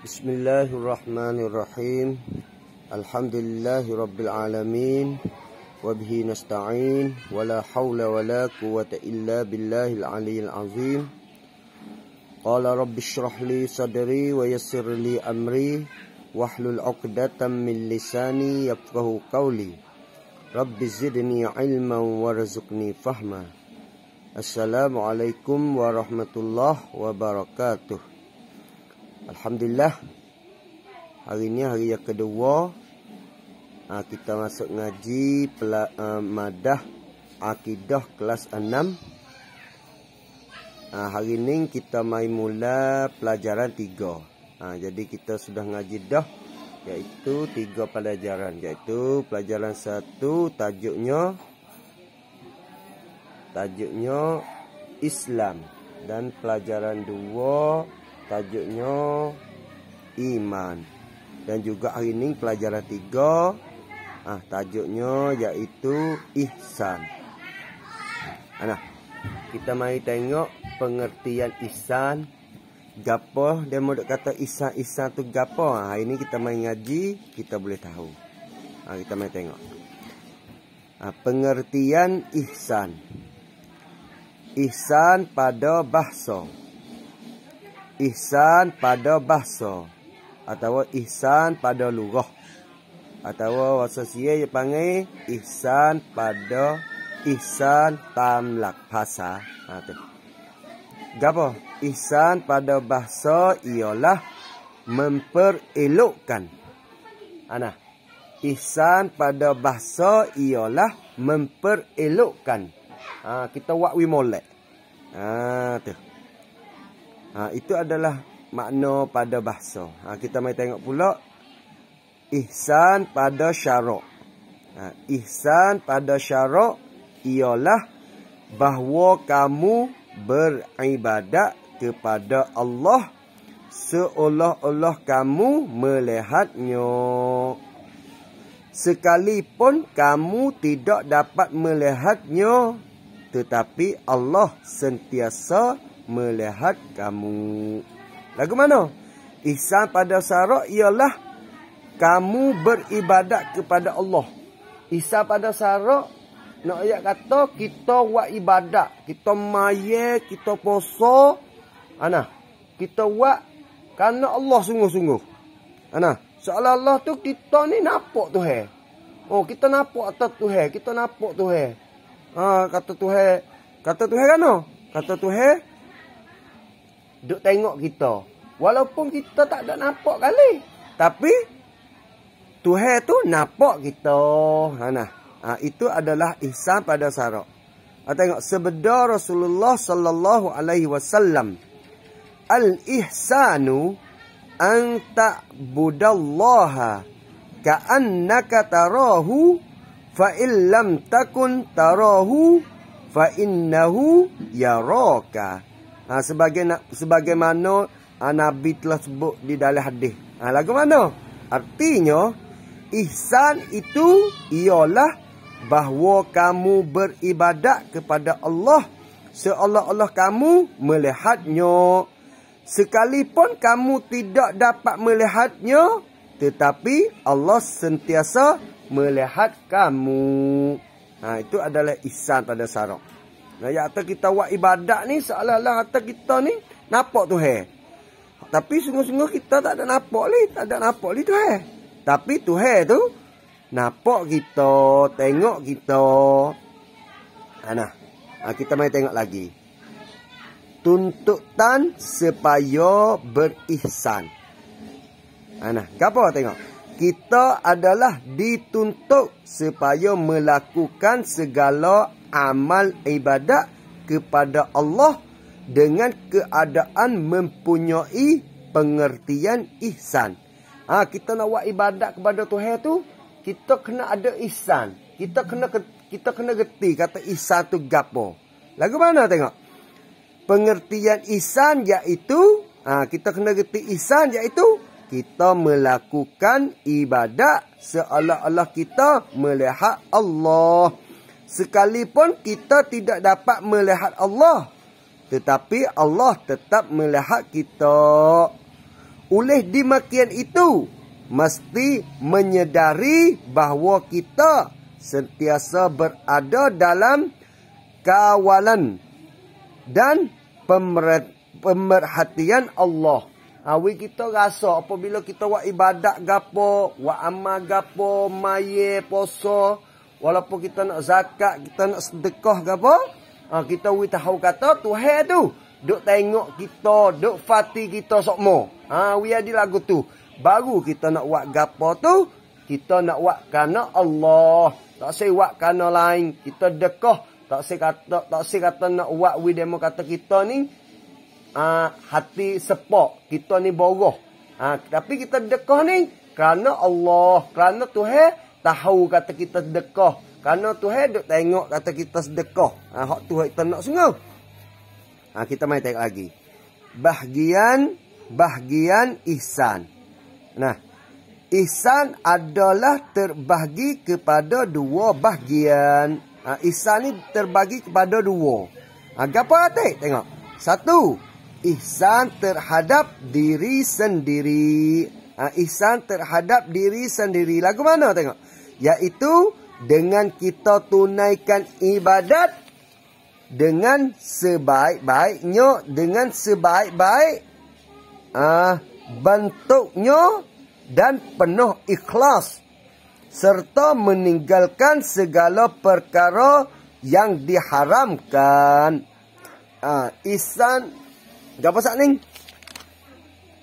Bismillahirrahmanirrahim. Alhamdulillahi rabbil alamin. Wabihi nasta'in. Wala hawla wala quwata illa billahil aliyyil azim. Qala rabbi shrah li sadri wa yassir li amri wahlul 'uqdatam min lisani yafqahu qawli. Rabbi zidni ilman warzuqni fahma. Assalamualaikum warahmatullahi wabarakatuh. Alhamdulillah, hari ini hari yang kedua kita masuk ngaji madah akidah kelas 6. Hari ini kita mai mula pelajaran 3. Jadi kita sudah ngaji dah, iaitu 3 pelajaran, iaitu pelajaran 1 tajuknya Islam, dan pelajaran 2 tajuknya iman, dan juga hari ini pelajaran 3 tajuknya iaitu ihsan. Kita mari tengok pengertian ihsan. Gapo dia mau kata ihsan tu gapo? Hari ini kita mari ngaji, kita boleh tahu. Kita mari tengok pengertian ihsan. Ihsan pada bahasa, ihsan pada bahasa, atau ihsan pada lugah, atau bahasa sia dia panggil ihsan pada ihsan tamlak bahasa. Gapo? Ihsan pada bahasa ialah memperelokkan. Ihsan pada bahasa ialah memperelokkan. Kita buat wi molek. Itu adalah makna pada bahasa. Kita mari tengok pula ihsan pada syarak. Ihsan pada syarak ialah bahawa kamu beribadat kepada Allah seolah-olah kamu melihatnya, sekalipun kamu tidak dapat melihatnya, tetapi Allah sentiasa melihat kamu. Lagu mana? Ihsan pada syarak ialah kamu beribadat kepada Allah. Ihsan pada syarak nak ayat kata kita buat ibadat, kita maya, kita puasa, kita buat kerana Allah sungguh-sungguh. Seolah-olah tu kita ni nampak Tuhan. Kita nampak atas Tuhan, kita nampak Tuhan. Kata Tuhan kan? Kata Tuhan duk tengok kita. Walaupun kita tak ada nampak kali, tapi Tuhan tu nampak kita. Itu adalah ihsan pada syarak. Tengok sabda Rasulullah sallallahu alaihi wasallam, al-ihsanu an ta'budallaha ka'annaka tarahu fa in lam takun tarahu fa innahu yaraka. Sebagaimana Nabi telah sebut di dalam hadis. Lagu mana? Artinya ihsan itu ialah bahawa kamu beribadat kepada Allah seolah-olah kamu melihatnya, sekalipun kamu tidak dapat melihatnya, tetapi Allah sentiasa melihat kamu. Itu adalah ihsan pada syarak. Kata kita buat ibadat ni seolah-olah kata kita ni nampak Tuhan, tapi sungguh-sungguh kita tak ada nampak ni Tuhan. Tapi Tuhan tu nampak kita, tengok kita. Kita mari tengok lagi. Tuntutan supaya berihsan. Apa tengok? Kita adalah dituntut supaya melakukan segala amal ibadat kepada Allah dengan keadaan mempunyai pengertian ihsan. Kita nak buat ibadat kepada Tuhan tu, kita kena ada ihsan. Kita kena gerti kata ihsan tu gapo. Lagu mana tengok? Pengertian ihsan iaitu kita kena gerti ihsan iaitu kita melakukan ibadat seolah-olah kita melihat Allah. Sekalipun kita tidak dapat melihat Allah, tetapi Allah tetap melihat kita. oleh demikian itu, mesti menyedari bahawa kita sentiasa berada dalam kawalan dan pemerhatian Allah. Awi kita rasa apabila kita buat ibadat gapo, buat amal gapo, maye, poso, walaupun kita nak zakat, kita nak sedekah gapo, kita wi tahu kata Tuhan tu duk tengok kita, duk fati kita sokmo. Wi ada lagu tu. Baru kita nak buat gapo tu, kita nak buat kerana Allah. Tak say buat kerana lain. Kita dekah, tak say kata nak buat wi demo kata kita ni hati sepak, kita ni boroh. Tapi kita dekah ni kerana Allah, kerana Tuhan tahu kata kita sedekah, kerana Tuhan duk tengok kata kita sedekah. Hak tu kita nak sungguh. Kita mai tengok lagi. Bahagian ihsan. Nah, ihsan adalah terbahagi kepada dua bahagian. Ihsan ni terbagi kepada dua. Apa kata? Tengok. Satu, ihsan terhadap diri sendiri. Ihsan terhadap diri sendiri. Lagu mana tengok? Iaitu dengan kita tunaikan ibadat dengan sebaik-baiknya, dengan sebaik-baik bentuknya dan penuh ikhlas, serta meninggalkan segala perkara yang diharamkan. Ihsan apa saat ni?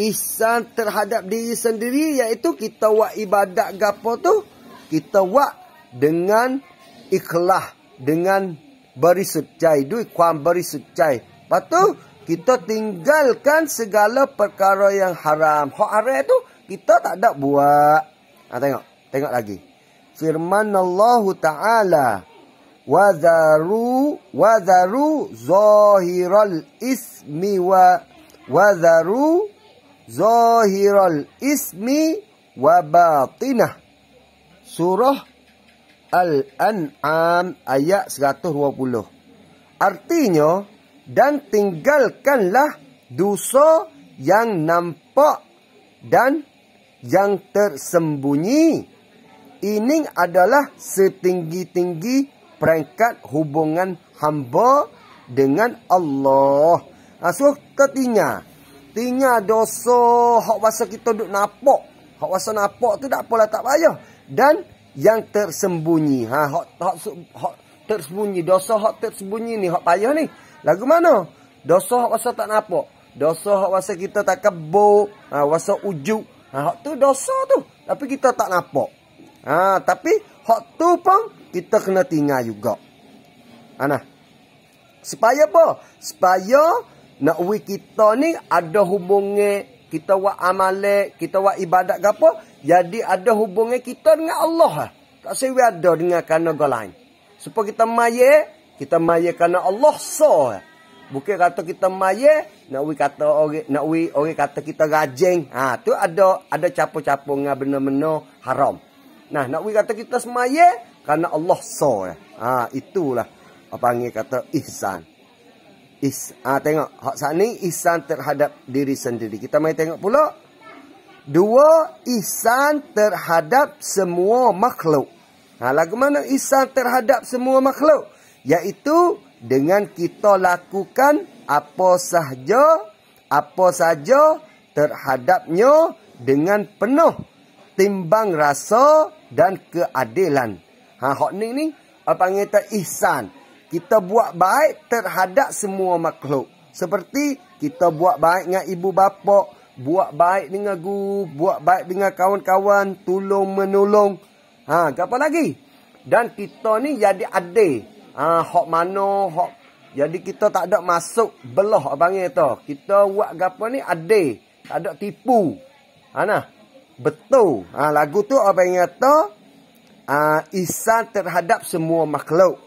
Ihsan terhadap diri sendiri iaitu kita buat ibadat gapo tu, kita buat dengan ikhlas, dengan berisucai, duit kuam berisucai. Lepas tu kita tinggalkan segala perkara yang haram. Hak haram tu kita tak ada buat. Tengok lagi. Firman Allah Ta'ala, Wadharu zahiral ismi wadharu zahiral ismi wa batinah. Surah Al-An'am ayat 120. Artinya, dan tinggalkanlah dosa yang nampak dan yang tersembunyi. Ini adalah setinggi-tinggi peringkat hubungan hamba dengan Allah. So kita tinggal dosa hak wasa kita duk nampak. Hak wasa nampak tu tak apalah, tak payah. Dan yang tersembunyi. Hak tersembunyi, dosa hak tersembunyi ni hak payah ni. Lagu mana? Dosa hak wasa tak nampak. Dosa hak wasa kita tak kebuk, wasa ujuk. Hak tu dosa tu, tapi kita tak nampak. Tapi hak tu pun kita kena tinggal juga. Supaya apa? Supaya nak kita ni ada hubungan, kita buat amalan, kita buat ibadat ke apa, jadi ada hubungan kita dengan Allah. Tak sewi ada dengan kerana orang lain. Supaya kita maya kerana Allah bukan kata kita maya nak orang kata kita rajin. Tu ada capo-capo dengan benda-benda haram. Nak kata kita semaya kerana Allah itulah apa panggil kata ihsan. Tengok hak saat ni ihsan terhadap diri sendiri. Kita mai tengok pula. Dua, ihsan terhadap semua makhluk. Lagu mana ihsan terhadap semua makhluk? Iaitu dengan kita lakukan apa sahaja terhadapnya dengan penuh timbang rasa dan keadilan. Hak ni apa panggil ihsan. Kita buat baik terhadap semua makhluk. Seperti kita buat baik dengan ibu bapa, buat baik dengan guru, buat baik dengan kawan-kawan, tolong menolong. Apa lagi? Dan kita ni jadi adil. Hak mana hak. Jadi kita tak ada masuk belah apa panggil tu. Kita buat gapo ni adil, tak ada tipu. Betul. Lagu tu apa panggil tu? Ihsan terhadap semua makhluk.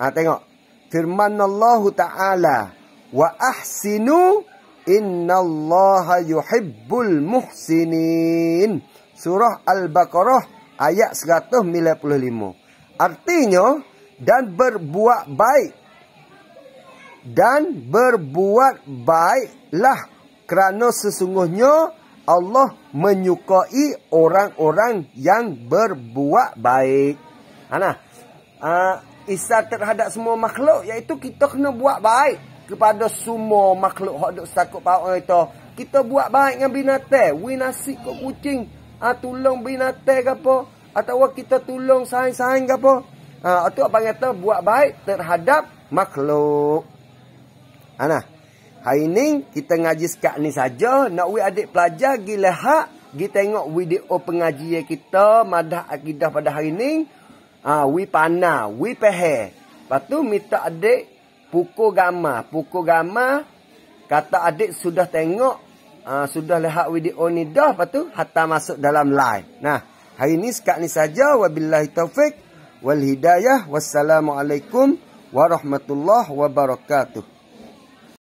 Tengok. Firman Allah Ta'ala. Wa ahsinu innallaha yuhibbul muhsinin. Surah Al-Baqarah ayat 195. Artinya, dan berbuat baik. Dan berbuat baiklah. Kerana sesungguhnya Allah menyukai orang-orang yang berbuat baik. Ihsan terhadap semua makhluk, iaitu kita kena buat baik kepada semua makhluk hak duk sakut paut itu. Kita buat baik dengan binatang, wi nasi ke kucing, tolong binatang ke apa, atau kita tolong sain-sain ke apa. Itu apa kata buat baik terhadap makhluk. Hari ni kita ngaji sekat ni saja. Nak wi adik pelajar gila hak, gi tengok video pengajian kita madah akidah pada hari ni. Wi panah, wi pehe. Lepas tu minta adik pukul gambar. Pukul gambar, kata adik sudah tengok, sudah lihat video ni dah. Lepas tu hatta masuk dalam live. Hari ni sekat ni saja. Wabillahi taufik wal hidayah. Wassalamualaikum warahmatullahi wabarakatuh.